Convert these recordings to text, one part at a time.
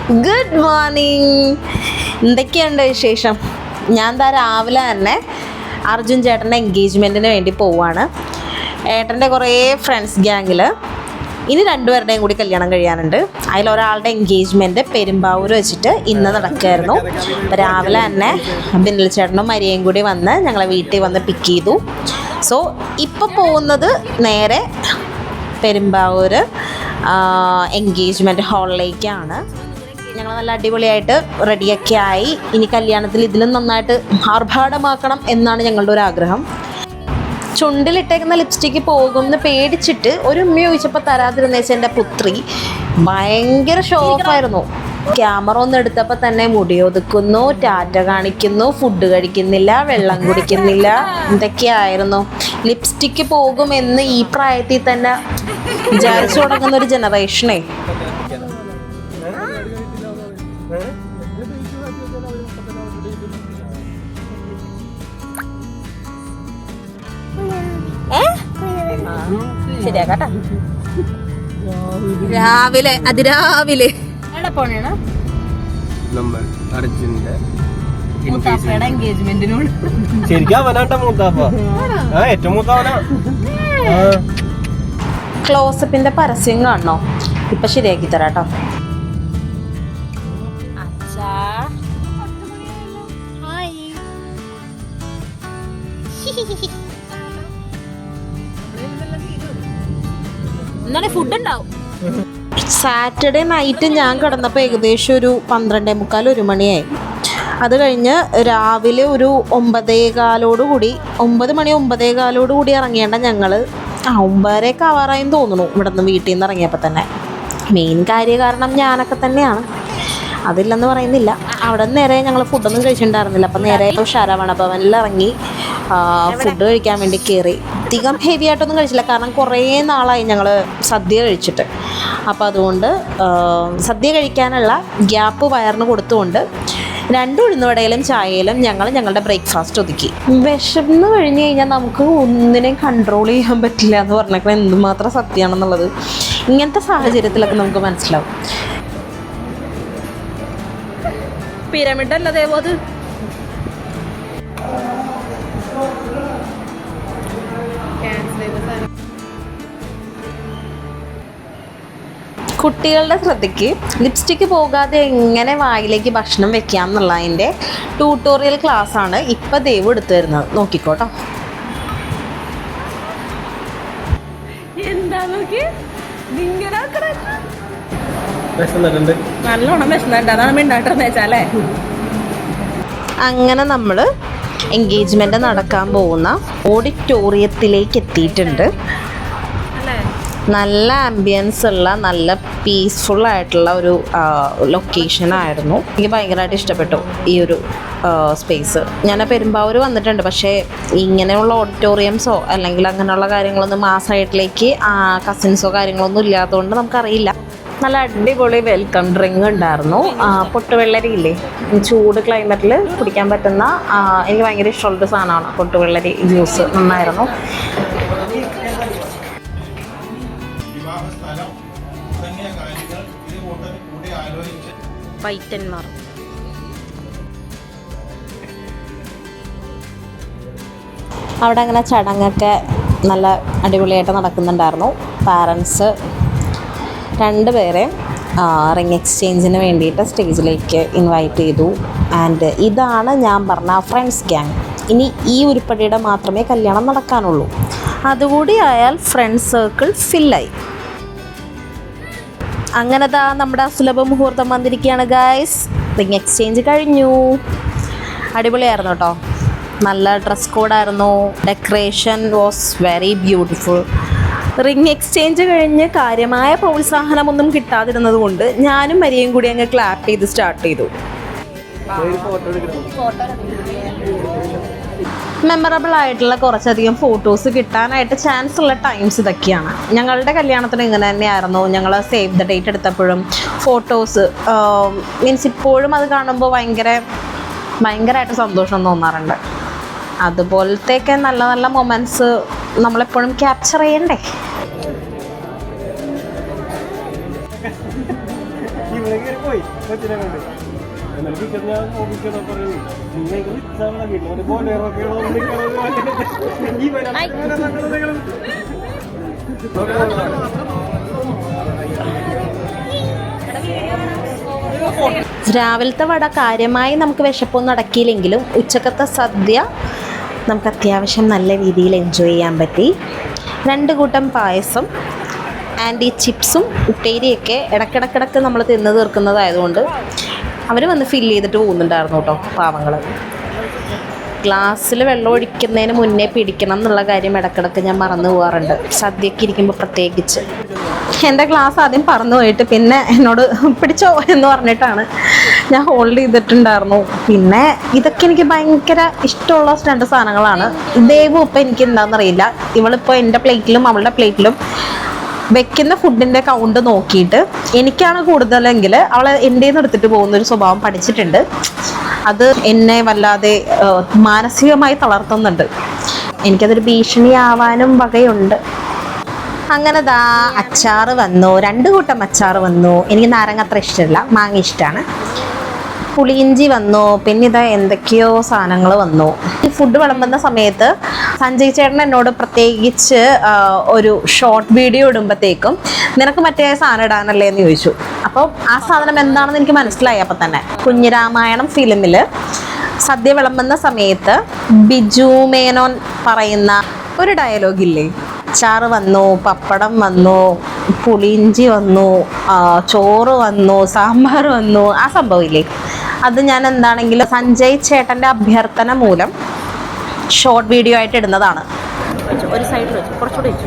Good morning. എന്തൊക്കെയുണ്ട് വിശേഷം? ഞാൻ രാവിലെ തന്നെ അർജുൻ ചേട്ടൻ്റെ എൻഗേജ്മെൻറ്റിന് വേണ്ടി പോവാണ്. ഏട്ടൻ്റെ കുറേ ഫ്രണ്ട്സ് ഗ്യാങ്ങിൽ ഇനി രണ്ടുപേരുടെയും കൂടി കല്യാണം കഴിയാനുണ്ട്. അതിലൊരാളുടെ എൻഗേജ്മെൻറ്റ് പെരുമ്പാവൂർ വെച്ചിട്ട് ഇന്ന് നടക്കുമായിരുന്നു. അപ്പോൾ രാവിലെ തന്നെ ബിനിൽ ചേട്ടനും മരിയയും കൂടി വന്ന് ഞങ്ങളെ വീട്ടിൽ വന്ന് പിക്ക് ചെയ്തു. സോ ഇപ്പോൾ പോകുന്നത് നേരെ പെരുമ്പാവൂർ എൻഗേജ്മെൻറ്റ് ഹാളിലേക്കാണ്. ഞങ്ങൾ നല്ല അടിപൊളിയായിട്ട് റെഡിയൊക്കെ ആയി. ഇനി കല്യാണത്തിൽ ഇതിലും നന്നായിട്ട് ആർഭാടമാക്കണം എന്നാണ് ഞങ്ങളുടെ ഒരു ആഗ്രഹം. ചുണ്ടിലിട്ടേക്കുന്ന ലിപ്സ്റ്റിക്ക് പോകുമെന്ന് പേടിച്ചിട്ട് ഒരു ഉമ്മ ചോദിച്ചപ്പോൾ തരാതിരുന്നേച്ച എൻ്റെ പുത്രി ഭയങ്കര ഷോക്കായിരുന്നു. ക്യാമറ ഒന്ന് എടുത്തപ്പോൾ തന്നെ മുടി ഒതുക്കുന്നു, ടാറ്റ കാണിക്കുന്നു, ഫുഡ് കഴിക്കുന്നില്ല, വെള്ളം കുടിക്കുന്നില്ല, എന്തൊക്കെയായിരുന്നു. ലിപ്സ്റ്റിക്ക് പോകുമെന്ന് ഈ പ്രായത്തിൽ തന്നെ വിചാരിച്ചു തുടങ്ങുന്ന ഒരു ജനറേഷനേ. ശരിയാക്കാട്ടാ. രാവിലെ അതിരാവിലെ എൻഗേജ്മെന്റിനോട് ശരിക്കും അവനാട്ട മൂത്താപ്പ, ഏറ്റവും മൂത്തവനാ. ക്ലോസപ്പിന്റെ പരസ്യം കാണണോ? ഇപ്പൊ ശരിയാക്കി തരാട്ടോ. ഫുഡ് ഉണ്ടാവും. സാറ്റർഡേ നൈറ്റ് ഞാൻ കിടന്നപ്പോൾ ഏകദേശം ഒരു 12:45 1 മണിയായി. അത് കഴിഞ്ഞ് രാവിലെ ഒരു 9:15 9:45 ഇറങ്ങിയേണ്ട ഞങ്ങൾ 9:30 ആവാറായും തോന്നുന്നു ഇവിടെ നിന്ന് വീട്ടിൽ നിന്ന് ഇറങ്ങിയപ്പോൾ തന്നെ. മെയിൻ കാരണം ഞാനൊക്കെ തന്നെയാണ്, അതില്ലെന്ന് പറയുന്നില്ല. അവിടെ നിന്ന് നേരെ ഞങ്ങൾ ഫുഡൊന്നും കഴിച്ചിട്ടുണ്ടായിരുന്നില്ല. അപ്പം നേരെ ശരവണ ഭവനിൽ ഇറങ്ങി ഫുഡ് കഴിക്കാൻ വേണ്ടി കയറി. അധികം ഹെവി ആയിട്ടൊന്നും കഴിച്ചില്ല, കാരണം കുറേ നാളായി ഞങ്ങൾ സദ്യ കഴിച്ചിട്ട്. അപ്പോൾ അതുകൊണ്ട് സദ്യ കഴിക്കാനുള്ള ഗ്യാപ്പ് വയറിന് കൊടുത്തുകൊണ്ട് 2 ഉഴുന്നുവടയിലും ചായയിലും ഞങ്ങൾ ഞങ്ങളുടെ ബ്രേക്ക്ഫാസ്റ്റ് ഒതുക്കി. വിശന്ന് കഴിഞ്ഞ് കഴിഞ്ഞാൽ നമുക്ക് ഒന്നിനെയും കൺട്രോൾ ചെയ്യാൻ പറ്റില്ല എന്ന് പറഞ്ഞാൽ എന്തുമാത്രം സത്യമാണെന്നുള്ളത് ഇങ്ങനത്തെ സാഹചര്യത്തിലൊക്കെ നമുക്ക് മനസ്സിലാവും. പിരമിഡ് അല്ലതേവോ അത്. കുട്ടികളുടെ ശ്രദ്ധയ്ക്ക് ലിപ്സ്റ്റിക്ക് പോകാതെ എങ്ങനെ വായിലേക്ക് ഭക്ഷണം വെക്കാം എന്നുള്ളതിൻ്റെ ട്യൂട്ടോറിയൽ ക്ലാസ്സാണ് ഇപ്പം ദേവ് എടുത്തു തരുന്നത്. നോക്കിക്കോട്ടോ. എന്താ നോക്കി നല്ലോണം വിശന്നുണ്ട്, അതാണ് മിണ്ടാട്ടെന്ന് വെച്ചാലേ. അങ്ങനെ നമ്മൾ എൻഗേജ്മെൻറ്റ് നടക്കാൻ പോകുന്ന ഓഡിറ്റോറിയത്തിലേക്ക് എത്തിയിട്ടുണ്ട്. നല്ല ആംബിയൻസ് ഉള്ള നല്ല പീസ്ഫുൾ ആയിട്ടുള്ള ഒരു ലൊക്കേഷനായിരുന്നു. എനിക്ക് ഭയങ്കരമായിട്ട് ഇഷ്ടപ്പെട്ടു ഈ ഒരു സ്പേസ്. ഞാൻ പെരുമ്പാവൂർ വന്നിട്ടുണ്ട്, പക്ഷേ ഇങ്ങനെയുള്ള ഓഡിറ്റോറിയംസോ അല്ലെങ്കിൽ അങ്ങനെയുള്ള കാര്യങ്ങളൊന്നും ആ സൈഡിലേക്ക് കസിൻസോ കാര്യങ്ങളൊന്നും ഇല്ലാത്തതുകൊണ്ട് നമുക്കറിയില്ല. നല്ല അടിപൊളി വെൽക്കം ഡ്രിങ്ക് ഉണ്ടായിരുന്നു. പൊട്ടുവെള്ളരിയില്ലേ, ചൂട് ക്ലൈമറ്റിൽ കുടിക്കാൻ പറ്റുന്ന എനിക്ക് ഭയങ്കര ഇഷ്ടമുള്ളൊരു സാധനമാണ് പൊട്ടുവെള്ളരി ജ്യൂസ്. നന്നായിരുന്നു. പൈറ്റന്മാർ അവിടെ അങ്ങനെ ചടങ്ങൊക്കെ നല്ല അടിപൊളിയായിട്ട് നടക്കുന്നുണ്ടായിരുന്നു. പാരൻസ് 2 പേരെ റിംഗ് എക്സ്ചേഞ്ചിന് വേണ്ടിയിട്ട് സ്റ്റേജിലേക്ക് ഇൻവൈറ്റ് ചെയ്തു. ആൻഡ് ഇതാണ് ഞാൻ പറഞ്ഞ ഫ്രണ്ട്സ് ഗ്യാങ്. ഇനി ഈ ഉരുപ്പടിയുടെ മാത്രമേ കല്യാണം നടക്കാനുള്ളൂ. അതുകൂടി ആയാൽ ഫ്രണ്ട് സർക്കിൾ ഫില്ലായി. അങ്ങനെ നമ്മുടെ സുലഭ മുഹൂർത്തം വന്നിരിക്കുകയാണ് ഗായ്സ്. റിംഗ് എക്സ്ചേഞ്ച് കഴിഞ്ഞു. അടിപൊളിയായിരുന്നു കേട്ടോ. നല്ല ഡ്രസ് കോഡായിരുന്നു. Decoration was very beautiful. Ring exchange കഴിഞ്ഞ് കാര്യമായ പ്രോത്സാഹനമൊന്നും കിട്ടാതിരുന്നത് കൊണ്ട് ഞാനും മരിയയും കൂടി അങ്ങ് ക്ലാപ്പ് ചെയ്ത് സ്റ്റാർട്ട് ചെയ്തു. മെമ്മറബിൾ ആയിട്ടുള്ള കുറച്ചധികം ഫോട്ടോസ് കിട്ടാനായിട്ട് ചാൻസ് ഉള്ള ടൈംസ് ഇതൊക്കെയാണ്. ഞങ്ങളുടെ കല്യാണത്തിന് ഇങ്ങനെ തന്നെയായിരുന്നു. ഞങ്ങൾ സേവ് ദ ഡേറ്റ് എടുത്തപ്പോഴും ഫോട്ടോസ് മീൻസ് ഇപ്പോഴും അത് കാണുമ്പോൾ ഭയങ്കരമായിട്ട് സന്തോഷം തോന്നാറുണ്ട്. അതുപോലത്തെയൊക്കെ നല്ല നല്ല മൊമെൻറ്റ്സ് നമ്മളെപ്പോഴും ക്യാപ്ചർ ചെയ്യണ്ടേ. ഇവിടെ പോയി കൊച്ചിനെ കൊണ്ട്. എന്നിട്ട് ടീച്ചർ ഞാൻ ഓഫീസിൽ പറഞ്ഞു നിങ്ങൾക്ക് വിളിച്ചാൽ വീട്ടിൽ ബോലേറൊക്കെ രാവിലത്തെ വട കാര്യമായി നമുക്ക് വിശപ്പൊന്നും അടക്കിയില്ലെങ്കിലും ഉച്ചക്കത്തെ സദ്യ നമുക്ക് അത്യാവശ്യം നല്ല രീതിയിൽ എൻജോയ് ചെയ്യാൻ പറ്റി. 2 കൂട്ടം പായസം ആൻഡ് ഈ ചിപ്സും ഉപ്പേരിയൊക്കെ ഇടയ്ക്കിടയ്ക്കിടയ്ക്ക് നമ്മൾ തിന്ന് തീർക്കുന്നതായതുകൊണ്ട് അവർ വന്ന് ഫില്ല് ചെയ്തിട്ട് പോകുന്നുണ്ടായിരുന്നു കേട്ടോ പാവങ്ങൾ. ഗ്ലാസ്സിൽ വെള്ളം ഒഴിക്കുന്നതിന് മുന്നേ പിടിക്കണം എന്നുള്ള കാര്യം ഇടയ്ക്കിടയ്ക്ക് ഞാൻ മറന്നു പോകാറുണ്ട്, സദ്യക്ക് ഇരിക്കുമ്പോൾ പ്രത്യേകിച്ച്. എൻ്റെ ഗ്ലാസ് ആദ്യം പറന്നു പോയിട്ട് പിന്നെ എന്നോട് പിടിച്ചോ എന്ന് പറഞ്ഞിട്ടാണ് ഞാൻ ഹോൾഡ് ചെയ്തിട്ടുണ്ടായിരുന്നു. പിന്നെ ഇതൊക്കെ എനിക്ക് ഭയങ്കര ഇഷ്ടമുള്ള 2 സാധനങ്ങളാണ്. ദേവും ഇപ്പം എനിക്ക് എന്താണെന്നറിയില്ല, ഇവളിപ്പോൾ എൻ്റെ പ്ലേറ്റിലും അവളുടെ പ്ലേറ്റിലും വെക്കുന്ന ഫുഡിൻ്റെ കൗണ്ട് നോക്കിയിട്ട് എനിക്കാണ് കൂടുതലെങ്കിൽ അവൾ എൻ്റെ നിന്ന് എടുത്തിട്ട് പോകുന്നൊരു സ്വഭാവം പഠിച്ചിട്ടുണ്ട്. അത് എന്നെ വല്ലാതെ മാനസികമായി തളർത്തുന്നുണ്ട്. എനിക്കതൊരു ഭീഷണിയാവാനും വകയുണ്ട്. അങ്ങനെ ദാ അച്ചാറ് വന്നു, 2 കൂട്ടം അച്ചാറ് വന്നു. എനിക്ക് നാരങ്ങ അത്ര ഇഷ്ടമില്ല, മാങ്ങ ഇഷ്ടമാണ്. പുളിയിഞ്ചി വന്നു, പിന്നെ ഇതാ എന്തൊക്കെയോ സാധനങ്ങൾ വന്നു. ഈ ഫുഡ് വിളമ്പുന്ന സമയത്ത് സഞ്ജയ് ചേട്ടൻ എന്നോട് പ്രത്യേകിച്ച് ഒരു ഷോർട്ട് വീഡിയോ ഇടുമ്പോഴത്തേക്കും നിനക്ക് മറ്റേ സാധനം ഇടാനല്ലേ എന്ന് ചോദിച്ചു. അപ്പോൾ ആ സാധനം എന്താണെന്ന് എനിക്ക് മനസ്സിലായി. അപ്പം തന്നെ കുഞ്ഞിരാമായണം ഫിലിമിൽ സദ്യ വിളമ്പുന്ന സമയത്ത് ബിജു മേനോൻ പറയുന്ന ഒരു ഡയലോഗില്ലേ, അച്ചാറ് വന്നു, പപ്പടം വന്നു, പുളിയിഞ്ചി വന്നു, ചോറ് വന്നു, സാമ്പാർ വന്നു, ആ സംഭവമില്ലേ, അത് ഞാൻ എന്താണെങ്കിലും സഞ്ജയ് ചേട്ടൻ്റെ അഭ്യർത്ഥന മൂലം ഷോർട്ട് വീഡിയോ ആയിട്ട് ഇടുന്നതാണ്. ഒരു സൈഡിൽ വെച്ചു, കുറച്ചുകൂടി വെച്ചു.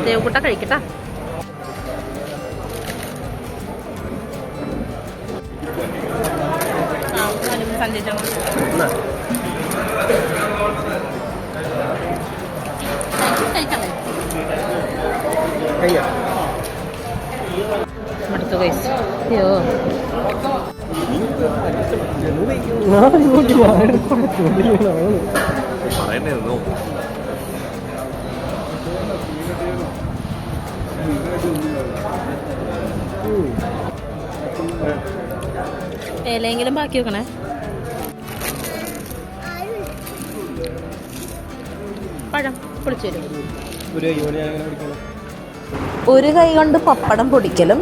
ദേവക്കുട്ട കഴിക്കട്ടാ. അടുത്ത വയസ്സ് അയ്യോ ഇലയെങ്കിലും ബാക്കി വെക്കണേ. പഴം പൊളിച്ചു തരും. ഒരു കൈ കൊണ്ട് പപ്പടം പൊടിക്കലും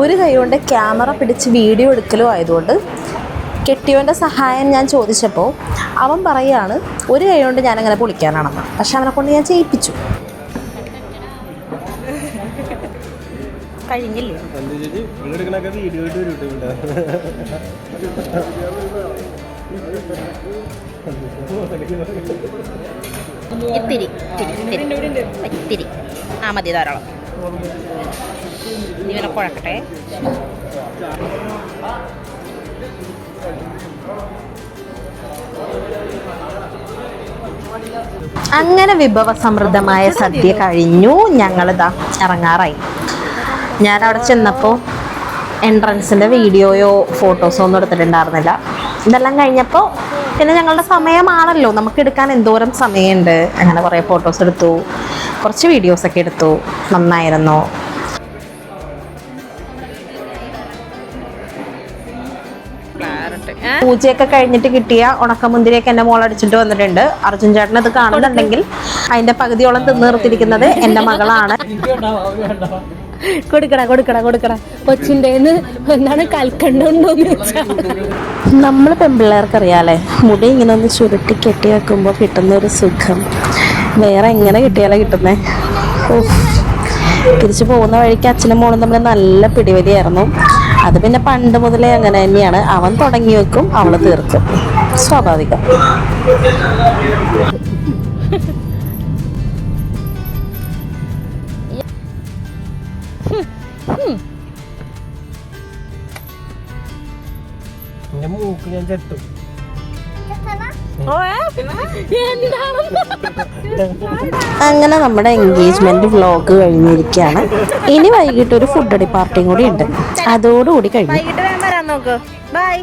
ഒരു കൈ കൊണ്ട് ക്യാമറ പിടിച്ച് വീഡിയോ എടുക്കലും ആയതുകൊണ്ട് കെട്ടിയവൻ്റെ സഹായം ഞാൻ ചോദിച്ചപ്പോൾ അവൻ പറയുകയാണ് ഒരു കൈ കൊണ്ട് ഞാനങ്ങനെ പൊളിക്കാനാണെന്ന്. പക്ഷെ അവനെ കൊണ്ട് ഞാൻ ചെയ്യിപ്പിച്ചു. കഴിഞ്ഞില്ലേ? ഇത്തിരി ഇത്തിരി ആ മതി, ധാരാളം. ഇവനെ കുഴക്കട്ടെ. അങ്ങനെ വിഭവസമൃദ്ധമായ സദ്യ കഴിഞ്ഞു. ഞങ്ങളിതാ ഇറങ്ങാറായി. ഞാനവിടെ ചെന്നപ്പോൾ എൻട്രൻസിൻ്റെ വീഡിയോയോ ഫോട്ടോസോ ഒന്നും എടുത്തിട്ടുണ്ടായിരുന്നില്ല. ഇതെല്ലാം കഴിഞ്ഞപ്പോൾ പിന്നെ ഞങ്ങളുടെ സമയമാണല്ലോ, നമുക്ക് എടുക്കാൻ എന്തോരം സമയമുണ്ട്. അങ്ങനെ കുറേ ഫോട്ടോസ് എടുത്തു, കുറച്ച് വീഡിയോസൊക്കെ എടുത്തു. നന്നായിരുന്നു. പൂജയൊക്കെ കഴിഞ്ഞിട്ട് കിട്ടിയ ഉണക്കമുന്തിരിയൊക്കെ എൻ്റെ മോളടിച്ചിട്ട് വന്നിട്ടുണ്ട്. അർജുൻ ചേട്ടൻ ഇത് കാണുന്നുണ്ടെങ്കിൽ അതിൻ്റെ പകുതിയോളം തിന്ന് നിർത്തിയിരിക്കുന്നത് എൻ്റെ മകളാണ്. കൊടുക്കട കൊടുക്കട കൊടുക്കട കൊച്ചിൻ്റെ എന്താണ് കൽക്കണ്ടുണ്ടോന്ന് വെച്ചാൽ നമ്മൾ പെൺപിള്ളേർക്കറിയാലേ, മുടി ഇങ്ങനെ ഒന്ന് ചുരുട്ടി കെട്ടി വെക്കുമ്പോൾ കിട്ടുന്നൊരു സുഖം വേറെ എങ്ങനെ കിട്ടിയാലേ കിട്ടുന്നേ. തിരിച്ചു പോകുന്ന വഴിക്ക് അച്ഛനും മോളും തമ്മിൽ നല്ല പിടിവലിയായിരുന്നു. അത് പിന്നെ പണ്ട് മുതലേ അങ്ങനെ തന്നെയാണ്. അവൻ തുടങ്ങി വെക്കും, അവൾ തീർക്കും. സ്വാഭാവികം. ഞാൻ ചെത്തു. അങ്ങനെ നമ്മുടെ എൻഗേജ്മെന്റ് വ്ലോഗ് കഴിഞ്ഞിരിക്കുകയാണ്. ഇനി വൈകിട്ട് ഒരു ഫുഡ് അടി പാർട്ടിയും കൂടി ഉണ്ട്. അതോടുകൂടി കഴിഞ്ഞു. വൈകിട്ട് വരാൻ നോക്ക്. ബൈ.